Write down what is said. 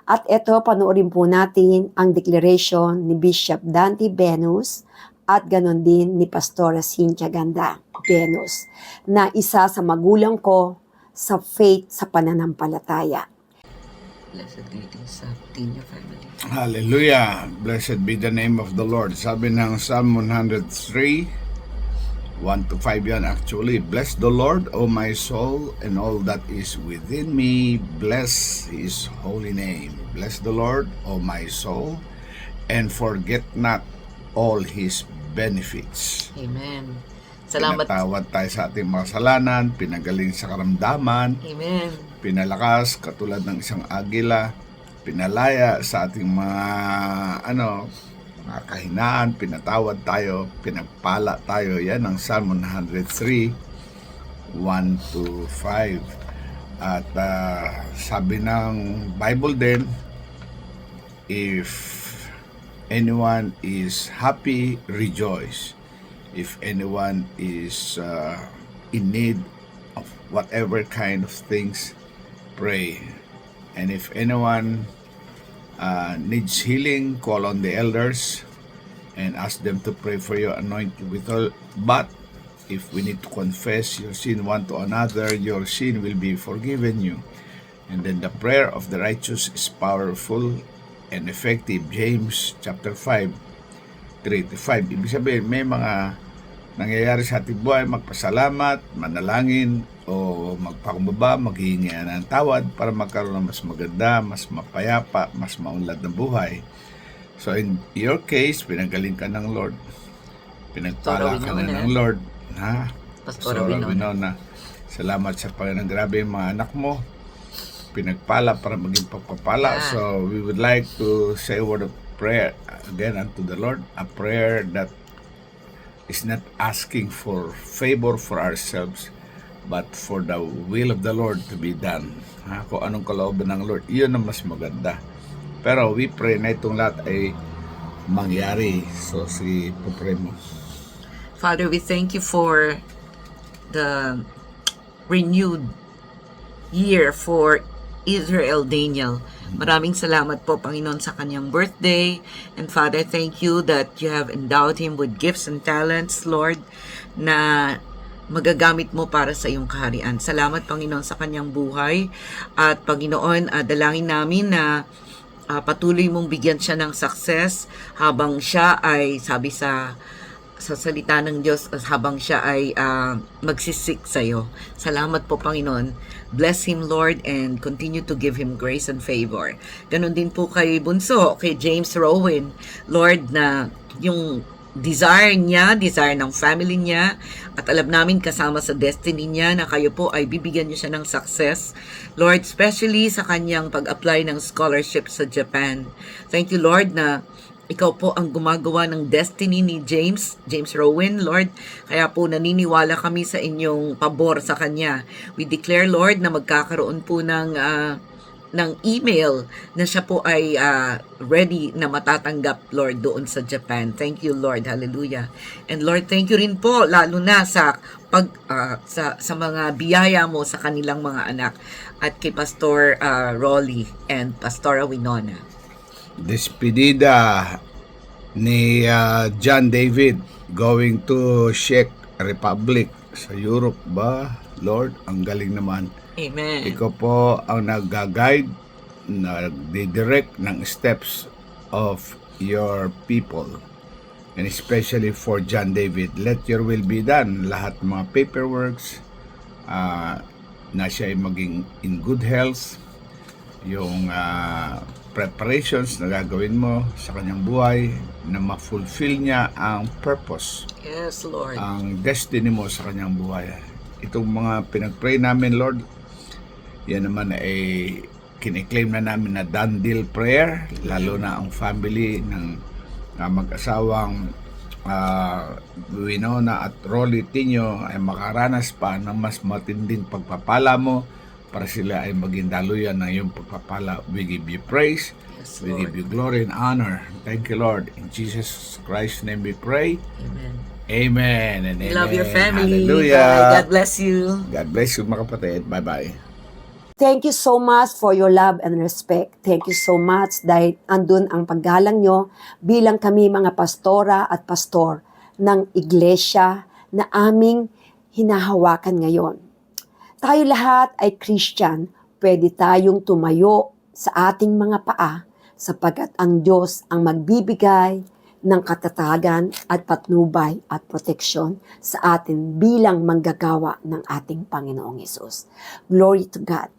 At ito, panoorin po natin ang declaration ni Bishop Dante Venus at ganon din ni Pastora Cynthia Ganda Venus na isa sa magulang ko sa faith sa pananampalataya. Blessed greetings sa Tinyo family. Hallelujah! Blessed be the name of the Lord. Sabi ng Psalm 103, 1-5 yan actually. Bless the Lord, O my soul, and all that is within me. Bless His holy name. Bless the Lord, O my soul, and forget not all His benefits. Amen. Salamat. Pinatawad tayo sa ating mga kasalanan, pinagaling sa karamdaman, Amen. pinalakas katulad ng isang agila, pinalaya sa ating mga mga kahinaan, pinatawad tayo, pinagpala tayo. Yan ang Psalm 103, 1-5. At sabi ng Bible din, if anyone is happy, rejoice. If anyone is in need of whatever kind of things, pray. And if anyone needs healing, call on the elders and ask them to pray for you, anoint you with oil. But if we need to confess your sin one to another, your sin will be forgiven you. And then the prayer of the righteous is powerful and effective. James chapter 5, 3-5. Ibig sabihin, may mga nangyayari sa ating buhay, magpasalamat, manalangin, o magpakumbaba, maghihingi ng tawad para magkaroon ng mas maganda, mas mapayapa, mas maunlad na buhay. So in your case, pinagaling ka ng Lord. Pinagpala ka na ng Lord. Ha? Pastora Winona. Salamat sa Panginoon. Grabe yung mga anak mo. Pinagpala para maging pagpapala. Yeah. So we would like to say a word of prayer again unto the Lord. A prayer that is not asking for favor for ourselves, but for the will of the Lord to be done. Kung anong kalooban ng Lord, iyon ang mas maganda. Pero we pray na itong lahat ay mangyari. So, pupray mo. Father, we thank you for the renewed year for Israel Daniel. Maraming salamat po, Panginoon, sa kanyang birthday. And Father, thank you that you have endowed him with gifts and talents, Lord, na magagamit mo para sa iyong kaharian. Salamat, Panginoon, sa kanyang buhay. At Panginoon, dalangin namin na patuloy mong bigyan siya ng success habang siya ay, sabi sa salita ng Diyos, habang siya ay magsisik sa iyo. Salamat po, Panginoon. Bless him, Lord, and continue to give him grace and favor. Ganon din po kay Bunso, kay James Rowan, Lord, na yung desire niya, desire ng family niya, at alam namin kasama sa destiny niya na kayo po ay bibigyan niyo siya ng success. Lord, especially sa kanyang pag-apply ng scholarship sa Japan. Thank you, Lord, na ikaw po ang gumagawa ng destiny ni James Rowan, Lord. Kaya po naniniwala kami sa inyong pabor sa kanya. We declare, Lord, na magkakaroon po ng email na siya po ay ready na matatanggap, Lord, doon sa Japan. Thank you, Lord. Hallelujah. And Lord, thank you rin po lalo na sa sa mga biyaya mo sa kanilang mga anak at kay Pastor Rolly and Pastora Winona. Despedida ni John David going to Czech Republic sa Europe ba? Lord, ang galing naman. Amen. Ikaw po ang nag-guide, nag-direct ng steps of your people. And especially for John David, let your will be done. Lahat mga paperworks, na siya ay maging in good health, yung preparations na gagawin mo sa kanyang buhay, na ma-fulfill niya ang purpose. Yes, Lord. Ang destiny mo sa kanyang buhay. Itong mga pinag-pray namin, Lord, yan naman ay kiniklaim na namin na done deal prayer, lalo na ang family ng mag-asawang Winona at Rolly Tinyo ay makaranas pa ng mas matinding pagpapala mo para sila ay maging daluyan ng iyong pagpapala. We give you praise, Yes, we Lord. give you glory and honor. Thank you, Lord. In Jesus Christ's name we pray. Amen. Amen and amen. Love your family. Hallelujah. Bye. God bless you. God bless you, mga kapatid. Bye-bye. Thank you so much for your love and respect. Thank you so much dahil andun ang paggalang nyo bilang kami mga pastora at pastor ng iglesia na aming hinahawakan ngayon. Tayo lahat ay Christian, pwede tayong tumayo sa ating mga paa sapagkat ang Diyos ang magbibigay ng katatagan at patnubay at proteksyon sa atin bilang manggagawa ng ating Panginoong Hesus. Glory to God.